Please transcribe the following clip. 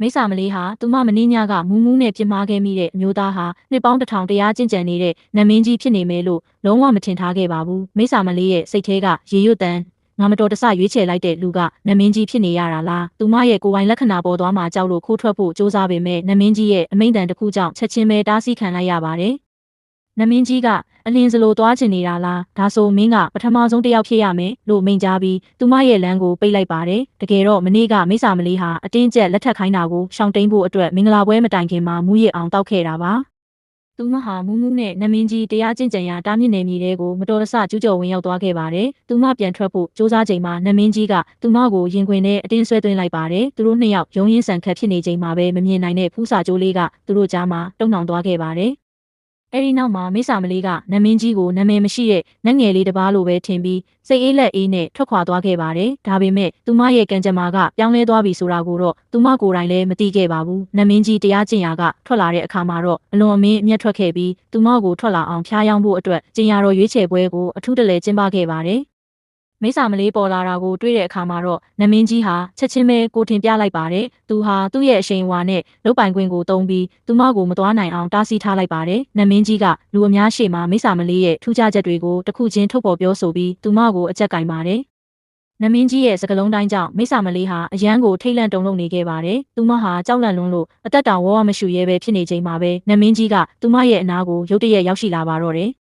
မိစ္ဆာမလေးဟာသူမမင်းညကမူးမူးနဲ့ပြစ်မှားခဲ့မိတဲ့အမျိုးသားဟာနှစ်ပေါင်း1000တရားကျင့်ကြံနေတဲ့နတ်မင်းကြီးဖြစ်နေမယ်လို့လုံးဝမထင်ထားခဲ့ပါဘူးမိစ္ဆာမလေးရဲ့စိတ်ထဲကရေရွတ်တန်ငါမတော်တဆရွေးချယ်လိုက်တဲ့လူကနတ်မင်းကြီးဖြစ်နေရတာလားသူမရဲ့ကိုယ်ပိုင်လက္ခဏာပေါ်သွားမှာကြောက်လို့ခိုးထွက်ဖို့စ조사ပေမဲ့နတ်မင်းကြီးရဲ့အမိန့်တန်တစ်ခုကြောင့်ချက်ချင်းပဲတားဆီးခံလိုက်ရပါတယ်နတ်မင်းကြီးကအလင်းစလိုသွားချင်နေတာလားဒါဆိုမင်းကပထမဆုံးတစ်ယောက်ဖြစ်ရမယ်လို့မိန့်ကြားပြီးသူမရဲ့လမ်းကိုပိတ်လိုက်ပါတယ်တကယ်တော့မနေ့ကမိစ္ဆာမလေးဟာအတင်းကျပ်လက်ထပ်ခိုင်းတာကိုရှောင်တိန်ဖို့အတွက်မင်္ဂလာပွဲမတိုင်ခင်မှာမူးရစ်အောင်တောက်ခဲ့တာပါသူမဟာမူးမူးနဲ့နတ်မင်းကြီးတရားကျင့်ကြံရာတားမြစ်နယ်မြေတွေကိုမတော်တဆကျူးကျော်ဝင်ရောက်သွားခဲ့ပါတယ်သူမပြန်ထွက်ဖို့စ조사ချိန်မှာနတ်မင်းကြီးကသူမကိုရင်ခွင်ထဲအတင်းဆွဲသွင်းလိုက်ပါတယ်သူတို့နှစ်ယောက်ရုံးရင်းဆန်ခတ်ဖြစ်နေချိန်မှာပဲမမြင်နိုင်တဲ့ဖူးစာကြိုးလေးကသူတို့ကြားမှာတုံနှောင်သွားခဲ့ပါတယ်အဲဒီနောက်မှာမိစ္ဆာမလေးကနတ်မင်းကြီးကိုနာမည်မရှိတဲ့နတ်ငယ်လေးတစ်ပါးလိုပဲထင်ပြီးစိတ်အေးလက်အေးနဲ့ထွက်ခွာသွားခဲ့ပါတယ်။ဒါပေမဲ့သူမရဲ့ကံကြမ္မာကပြောင်းလဲသွားပြီဆိုတာကိုတော့သူမကိုယ်တိုင်လည်းမသိခဲ့ပါဘူး။နတ်မင်းကြီးတရားကျင့်ရာကထွက်လာတဲ့အခါမှာတော့အလွန်အမင်းအမျက်ထွက်ခဲ့ပြီးသူမကိုထွက်လာအောင်ဖျားယောင်းဖို့အတွက်ကျင်ရတော်ရွေးချယ်ပွဲကိုအထူးတလဲကျင်းပခဲ့ပါတယ်။မိစ္ဆာမလေးပေါ်လာတာကိုတွေ့တဲ့အခါမှာတော့နတ်မင်းကြီးဟာချက်ချင်းပဲကိုထင်ပြလိုက်ပါတယ်။သူဟာသူ့ရဲ့အရှိန်အဝါနဲ့လုတ်ပိုင်ခွင့်ကိုသုံးပြီးသူမကိုမသွားနိုင်အောင်တားဆီးထားလိုက်ပါတယ်။နတ်မင်းကြီးကလူအများရှေ့မှာမိစ္ဆာမလေးရဲ့ထူးခြားချက်တွေကိုတစ်ခုချင်းထုတ်ဖော်ပြောဆိုပြီးသူမကိုအကြက်ကင်ပါတယ်။နတ်မင်းကြီးရဲ့စကားလုံးတိုင်းကြောင့်မိစ္ဆာမလေးဟာအယမ်းကိုထိတ်လန့်တုန်လှုပ်နေခဲ့ပါတယ်။သူမဟာကြောက်လန့်လွန်းလို့အသက်တောင်ဝဝမရှူရဲပဲဖြစ်နေချိန်မှာပဲနတ်မင်းကြီးကသူမရဲ့အနားကိုရုတ်တရက်ရောက်ရှိလာပါတော့တယ်